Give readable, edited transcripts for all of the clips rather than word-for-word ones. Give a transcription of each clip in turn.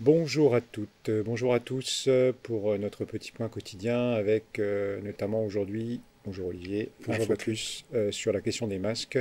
Bonjour à toutes, bonjour à tous pour notre petit point quotidien avec notamment aujourd'hui, bonjour Olivier, un Bonjour focus Patrick. sur la question des masques.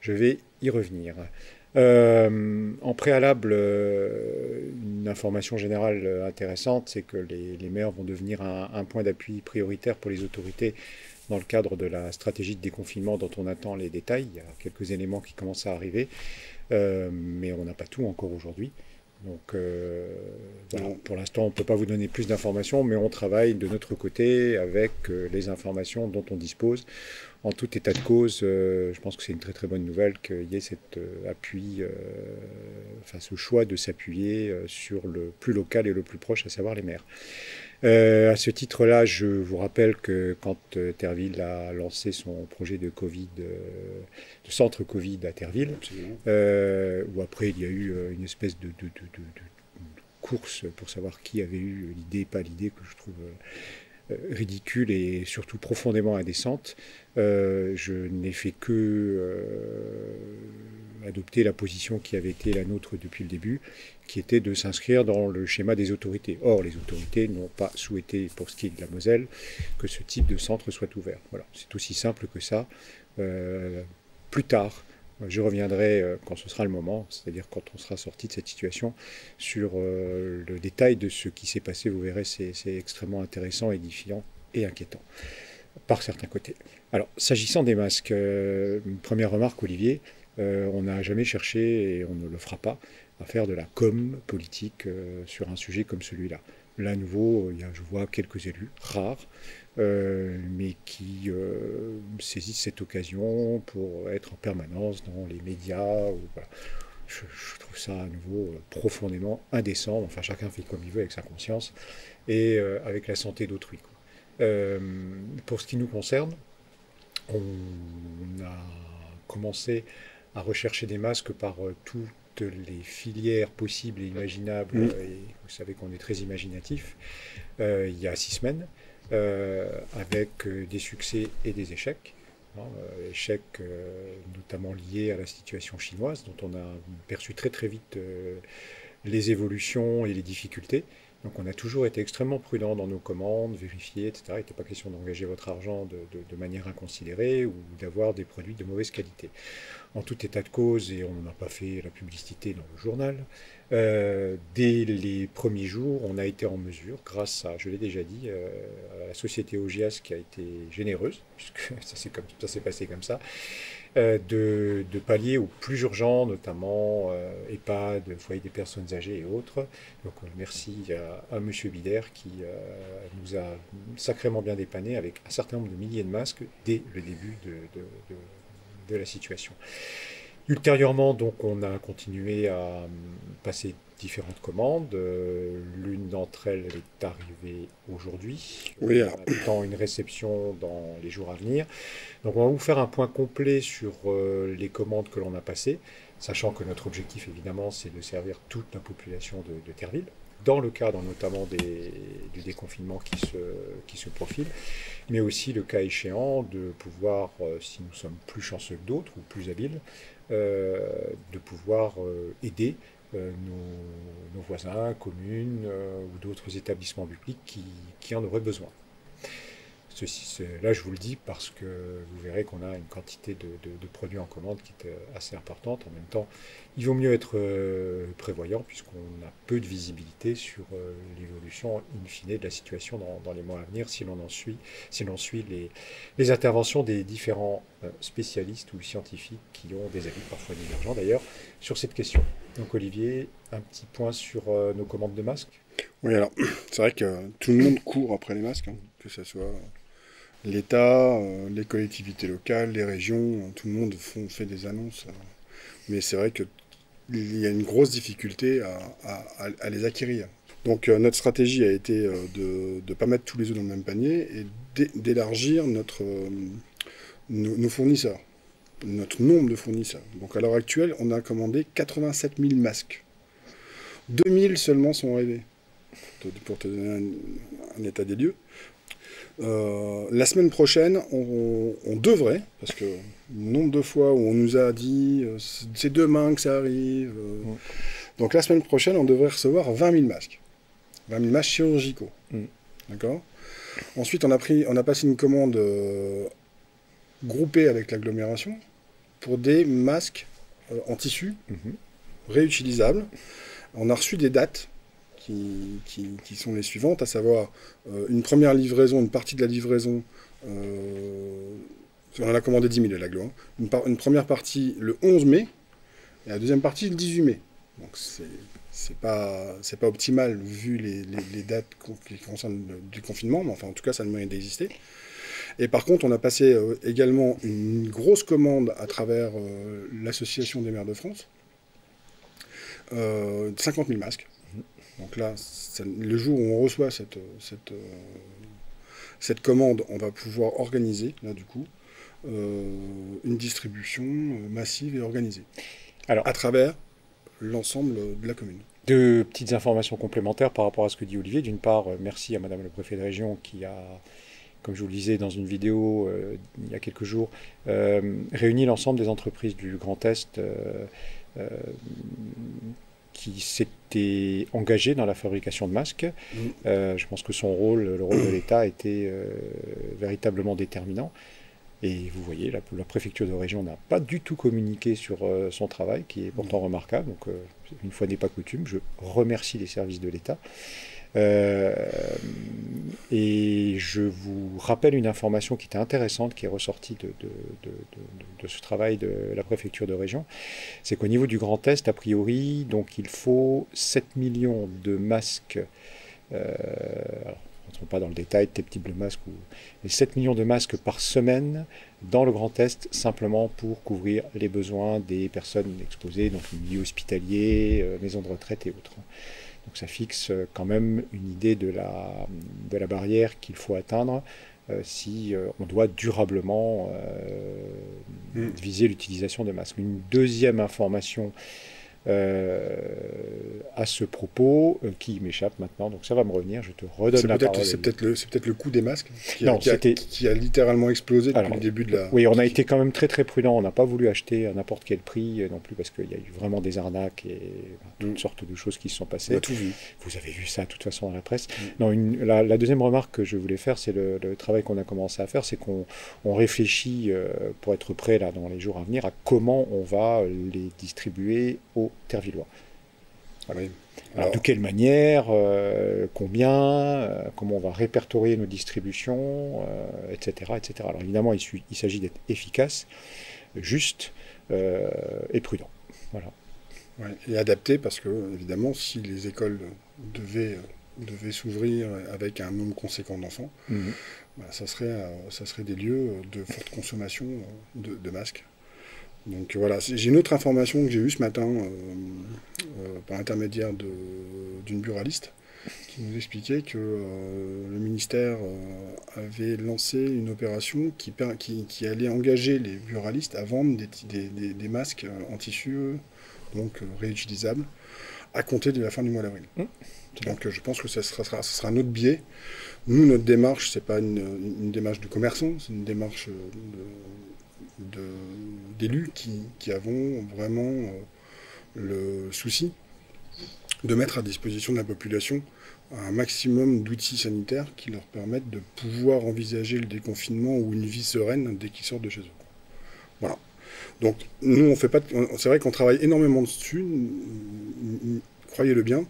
Je vais y revenir. En préalable, une information générale intéressante, c'est que les maires vont devenir un point d'appui prioritaire pour les autorités dans le cadre de la stratégie de déconfinement dont on attend les détails. Il y a quelques éléments qui commencent à arriver, mais on n'a pas tout encore aujourd'hui. Donc voilà, Non. pour l'instant, on ne peut pas vous donner plus d'informations, mais on travaille de notre côté avec les informations dont on dispose. En tout état de cause, je pense que c'est une très très bonne nouvelle qu'il y ait cet appui, enfin ce choix de s'appuyer sur le plus local et le plus proche, à savoir les maires. À ce titre-là, je vous rappelle que quand Terville a lancé son projet de Covid, de centre Covid à Terville, Absolument. où après il y a eu une espèce de course pour savoir qui avait eu l'idée, pas l'idée, que je trouve ridicule et surtout profondément indécente. Je n'ai fait que adopter la position qui avait été la nôtre depuis le début, qui était de s'inscrire dans le schéma des autorités. Or, les autorités n'ont pas souhaité, pour ce qui est de la Moselle, que ce type de centre soit ouvert. Voilà, c'est aussi simple que ça. Plus tard, je reviendrai quand ce sera le moment, c'est-à-dire quand on sera sorti de cette situation, sur le détail de ce qui s'est passé. Vous verrez, c'est extrêmement intéressant, édifiant et inquiétant, par certains côtés. Alors, s'agissant des masques, une première remarque, Olivier, on n'a jamais cherché, et on ne le fera pas, à faire de la com politique sur un sujet comme celui-là. Là, à nouveau, je vois quelques élus, rares, mais qui saisissent cette occasion pour être en permanence dans les médias. Voilà. Je trouve ça à nouveau profondément indécent. Enfin, chacun fait comme il veut avec sa conscience et avec la santé d'autrui, quoi. Pour ce qui nous concerne, on a commencé à rechercher des masques par toutes les filières possibles et imaginables, Mm. et vous savez qu'on est très imaginatif, il y a 6 semaines, avec des succès et des échecs. Hein, échecs notamment liés à la situation chinoise, dont on a perçu très très vite les évolutions et les difficultés. Donc on a toujours été extrêmement prudent dans nos commandes, vérifier, etc. Il n'était pas question d'engager votre argent de manière inconsidérée ou d'avoir des produits de mauvaise qualité. En tout état de cause, et on n'a pas fait la publicité dans le journal, dès les premiers jours, on a été en mesure, grâce à, je l'ai déjà dit, à la société OGIAS qui a été généreuse, puisque ça s'est passé comme ça, de pallier aux plus urgents, notamment EHPAD, foyer des personnes âgées et autres. Donc merci à M. Bider qui nous a sacrément bien dépanné avec un certain nombre de milliers de masques dès le début de la situation. Ultérieurement, donc, on a continué à passer différentes commandes. L'une d'entre elles est arrivée aujourd'hui. Oui, alors, On attend une réception dans les jours à venir. Donc, on va vous faire un point complet sur les commandes que l'on a passées, sachant que notre objectif, évidemment, c'est de servir toute la population de Terville, dans le cadre notamment du déconfinement qui se profile, mais aussi, le cas échéant, de pouvoir, si nous sommes plus chanceux que d'autres ou plus habiles, de pouvoir aider nos voisins, communes ou d'autres établissements publics qui en auraient besoin. Là, je vous le dis parce que vous verrez qu'on a une quantité de produits en commande qui est assez importante. En même temps, il vaut mieux être prévoyant puisqu'on a peu de visibilité sur l'évolution in fine de la situation dans les mois à venir si l'on suit les interventions des différents spécialistes ou scientifiques qui ont des avis parfois divergents d'ailleurs sur cette question. Donc Olivier, un petit point sur nos commandes de masques. oui, alors, c'est vrai que tout le monde court après les masques, hein, que ce soit l'État, les collectivités locales, les régions, tout le monde fait des annonces. Mais c'est vrai qu'il y a une grosse difficulté à les acquérir. Donc notre stratégie a été de ne pas mettre tous les œufs dans le même panier et d'élargir nos fournisseurs, notre nombre de fournisseurs. Donc à l'heure actuelle, on a commandé 87 000 masques. 2 000 seulement sont arrivés, pour te donner un état des lieux. La semaine prochaine, on devrait, parce que le nombre de fois où on nous a dit c'est demain que ça arrive, Donc la semaine prochaine, on devrait recevoir 20 000 masques. 20 000 masques chirurgicaux. D'accord. Ensuite, on a passé une commande groupée avec l'agglomération pour des masques en tissu réutilisables. On a reçu des dates qui sont les suivantes, à savoir une première livraison, une partie de la livraison, on en a commandé 10 000 à l'agglo, hein, une première partie le 11 mai, et la deuxième partie le 18 mai. Donc c'est pas optimal vu les dates qui concernent du confinement, mais enfin en tout cas ça a le mérite d'exister. Et par contre, on a passé également une grosse commande à travers l'Association des maires de France, 50 000 masques. Donc là, le jour où on reçoit cette commande, on va pouvoir organiser, là du coup, une distribution massive et organisée. Alors, à travers l'ensemble de la commune. Deux petites informations complémentaires par rapport à ce que dit Olivier. D'une part, merci à Madame le préfet de région qui a, comme je vous le disais dans une vidéo il y a quelques jours, réuni l'ensemble des entreprises du Grand Est qui s'était engagé dans la fabrication de masques. Je pense que son rôle, le rôle de l'État, était véritablement déterminant. Et vous voyez, la préfecture de région n'a pas du tout communiqué sur son travail, qui est pourtant remarquable. Donc, une fois n'est pas coutume, je remercie les services de l'État. Et je vous rappelle une information qui était intéressante, qui est ressortie de ce travail de la préfecture de région. C'est qu'au niveau du Grand Est, a priori, donc il faut 7 millions de masques. Alors, rentrons pas dans le détail de tes petits bleus masques, mais 7 millions de masques par semaine dans le Grand Est, simplement pour couvrir les besoins des personnes exposées, donc milieu hospitalier, maisons de retraite et autres. Donc ça fixe quand même une idée de la barrière qu'il faut atteindre si on doit durablement viser l'utilisation de masques. Une deuxième information à ce propos qui m'échappe maintenant, donc ça va me revenir, je te redonne la parole. C'est peut-être le coût des masques qui a littéralement explosé depuis le début de la... Oui, on a été quand même très très prudent, on n'a pas voulu acheter à n'importe quel prix non plus, parce qu'il y a eu vraiment des arnaques et toutes sortes de choses qui se sont passées. On a tout vu. Vous avez vu ça de toute façon dans la presse. Non, la deuxième remarque que je voulais faire, c'est le travail qu'on a commencé à faire, c'est qu'on réfléchit pour être prêt là, dans les jours à venir à comment on va les distribuer aux Tervillois. Oui. Alors, de quelle manière, combien, comment on va répertorier nos distributions, etc., etc. Alors évidemment, il s'agit d'être efficace, juste et prudent. Voilà. Ouais, et adapté parce que, évidemment, si les écoles devaient s'ouvrir avec un nombre conséquent d'enfants, ça serait des lieux de forte consommation de masques. Donc voilà, j'ai une autre information que j'ai eue ce matin par l'intermédiaire d'une buraliste qui nous expliquait que le ministère avait lancé une opération qui allait engager les buralistes à vendre des masques en tissu, donc réutilisables, à compter de la fin du mois d'avril. Donc je pense que ça sera un autre biais. Nous, notre démarche, c'est pas une démarche de commerçant, c'est une démarche d'élus qui avons vraiment le souci de mettre à disposition de la population un maximum d'outils sanitaires qui leur permettent de pouvoir envisager le déconfinement ou une vie sereine dès qu'ils sortent de chez eux. Voilà. Donc nous, on fait pas. C'est vrai qu'on travaille énormément dessus, croyez-le bien,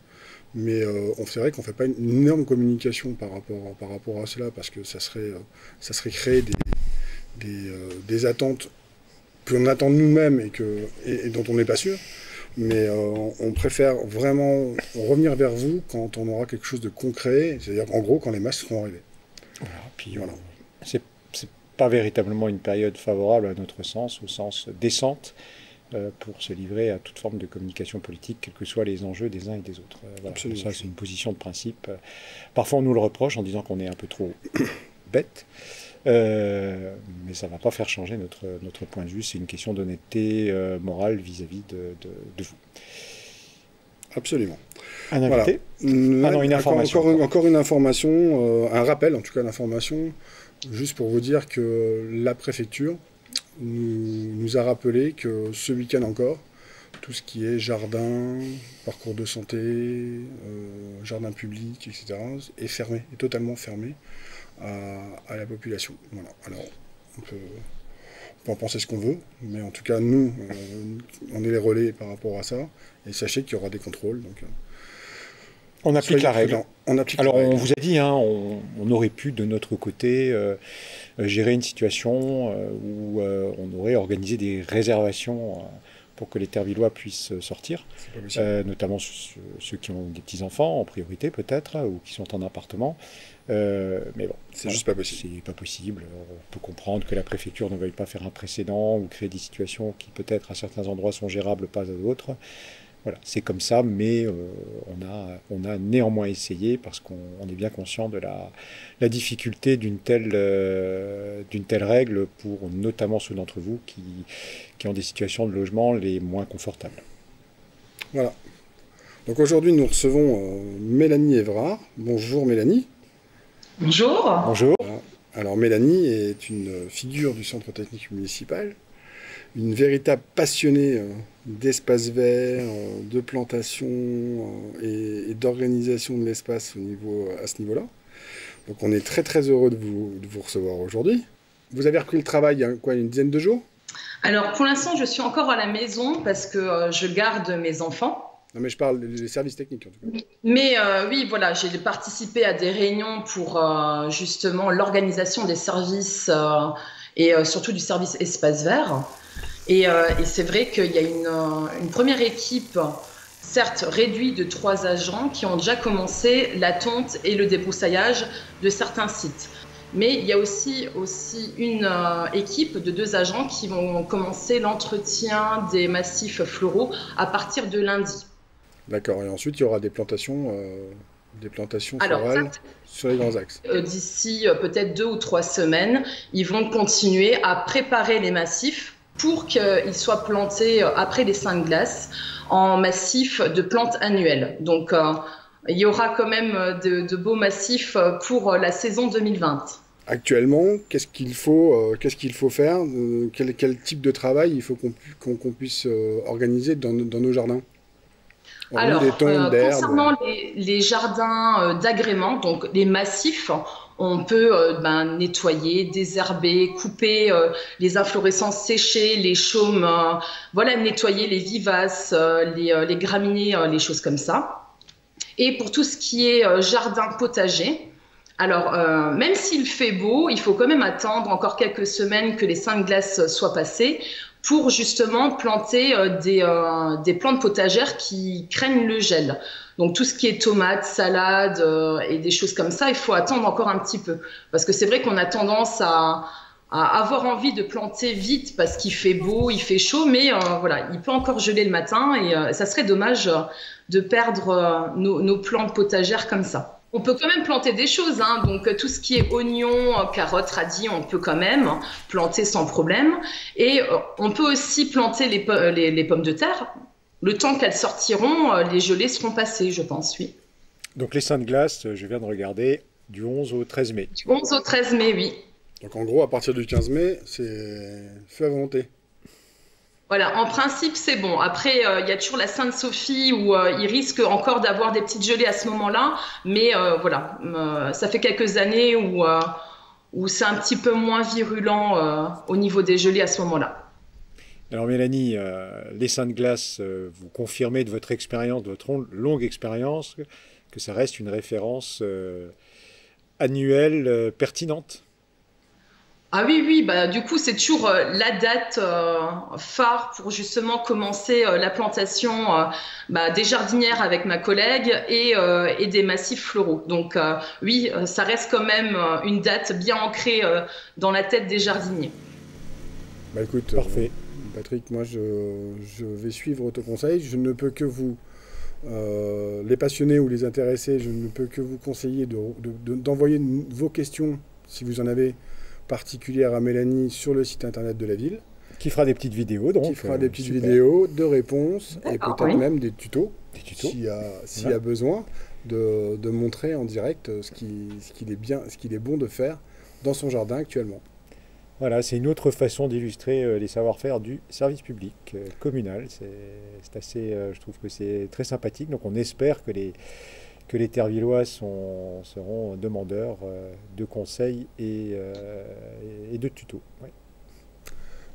mais c'est vrai qu'on ne fait pas une énorme communication par rapport à cela, parce que ça serait créer des attentes qu'on attend de nous-mêmes et dont on n'est pas sûr. Mais on préfère vraiment revenir vers vous quand on aura quelque chose de concret, c'est-à-dire en gros quand les masques seront arrivés. Voilà, puis voilà. C'est pas véritablement une période favorable à notre sens, au sens décente, pour se livrer à toute forme de communication politique, quels que soient les enjeux des uns et des autres. Voilà. Ça, c'est une position de principe. Parfois, on nous le reproche en disant qu'on est un peu trop bête. Mais ça ne va pas faire changer notre point de vue. C'est une question d'honnêteté morale vis-à-vis de vous. Absolument. Un invité voilà. Une information. Encore une information, un rappel en tout cas d'information, juste pour vous dire que la préfecture nous a rappelé que ce week-end encore, tout ce qui est jardin, parcours de santé, jardin public, etc., est fermé, est totalement fermé à la population. Voilà. Alors, on peut en penser ce qu'on veut, mais en tout cas, nous, on est les relais par rapport à ça, et sachez qu'il y aura des contrôles. Donc, on applique la règle. Alors, on vous a dit, hein, on aurait pu, de notre côté, gérer une situation où on aurait organisé des réservations pour que les Tervillois puissent sortir, notamment ceux qui ont des petits-enfants, en priorité peut-être, ou qui sont en appartement. Mais bon, c'est juste pas possible. C'est pas possible. On peut comprendre que la préfecture ne veuille pas faire un précédent ou créer des situations qui peut-être à certains endroits sont gérables, pas à d'autres. Voilà, c'est comme ça, mais on a néanmoins essayé parce qu'on est bien conscient de la difficulté d'une telle règle pour notamment ceux d'entre vous qui ont des situations de logement les moins confortables. Voilà. Donc aujourd'hui, nous recevons Mélanie Évrard. Bonjour Mélanie. Bonjour. Bonjour. Alors Mélanie est une figure du Centre technique municipal, une véritable passionnée d'espace vert, de plantation et d'organisation de l'espace à ce niveau-là. Donc on est très très heureux de vous recevoir aujourd'hui. Vous avez repris le travail il y a quoi, une dizaine de jours? Alors pour l'instant je suis encore à la maison parce que je garde mes enfants. Non mais je parle des services techniques en tout cas. Mais oui, voilà, j'ai participé à des réunions pour justement l'organisation des services et surtout du service espace vert. Et c'est vrai qu'il y a une première équipe, certes réduite de 3 agents, qui ont déjà commencé la tonte et le débroussaillage de certains sites. Mais il y a aussi une équipe de 2 agents qui vont commencer l'entretien des massifs floraux à partir de lundi. D'accord, et ensuite il y aura des plantations florales sur les grands axes. D'ici peut-être 2 ou 3 semaines, ils vont continuer à préparer les massifs pour qu'ils soient plantés après les Saintes Glaces en massifs de plantes annuelles. Donc il y aura quand même de beaux massifs pour la saison 2020. Actuellement, qu'est-ce qu'il faut faire quel type de travail il faut qu'on puisse organiser dans nos jardins? Alors, concernant les jardins d'agrément, donc les massifs, on peut nettoyer, désherber, couper les inflorescences séchées, les chaumes, voilà, nettoyer les vivaces, les graminées, les choses comme ça. Et pour tout ce qui est jardin potager, alors même s'il fait beau, il faut quand même attendre encore quelques semaines que les Saintes Glaces soient passées pour justement planter des plantes potagères qui craignent le gel. Donc tout ce qui est tomates, salades et des choses comme ça, il faut attendre encore un petit peu. Parce que c'est vrai qu'on a tendance à avoir envie de planter vite parce qu'il fait beau, il fait chaud, mais voilà, il peut encore geler le matin et ça serait dommage de perdre nos plantes potagères comme ça. On peut quand même planter des choses, hein. Donc tout ce qui est oignons, carottes, radis, on peut quand même planter sans problème. Et on peut aussi planter les pommes de terre. Le temps qu'elles sortiront, les gelées seront passées, je pense, oui. Donc les Saintes Glaces, je viens de regarder, du 11 au 13 mai. Du 11 au 13 mai, oui. Donc en gros, à partir du 15 mai, c'est feu à volonté. Voilà, en principe, c'est bon. Après, il y a toujours la Sainte-Sophie où il risque encore d'avoir des petites gelées à ce moment-là. Mais voilà, ça fait quelques années où c'est un petit peu moins virulent au niveau des gelées à ce moment-là. Alors Mélanie, les Saintes Glaces, vous confirmez de votre expérience, de votre longue expérience, que ça reste une référence annuelle pertinente? Ah oui, oui, bah, du coup, c'est toujours la date phare pour justement commencer la plantation des jardinières avec ma collègue et des massifs floraux. Donc oui, ça reste quand même une date bien ancrée dans la tête des jardiniers. Bah écoute, parfait. Patrick, moi je vais suivre ton conseil. Je ne peux que vous, les passionnés ou les intéressés, je ne peux que vous conseiller d'envoyer vos questions, si vous en avez, particulière à Mélanie sur le site internet de la ville. Qui fera des petites vidéos, donc. Qui fera des petites vidéos de réponses et peut-être même des tutos. S'il y a besoin de montrer en direct ce qu'il est bon de faire dans son jardin actuellement. Voilà, c'est une autre façon d'illustrer les savoir-faire du service public communal. C'est assez, je trouve que c'est très sympathique. Donc on espère que les Tervillois seront demandeurs de conseils et de tutos. Ouais.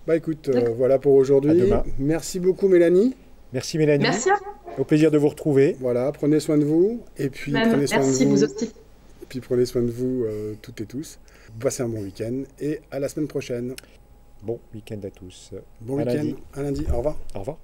Bah écoute, voilà pour aujourd'hui. Merci beaucoup Mélanie. Merci Mélanie. Merci à vous. Au plaisir de vous retrouver. Voilà, prenez soin de vous. Et puis prenez soin de vous. Vous aussi. Et puis prenez soin de vous toutes et tous. Passez un bon week-end et à la semaine prochaine. Bon week-end à tous. Bon week-end. À lundi. Au revoir. Au revoir.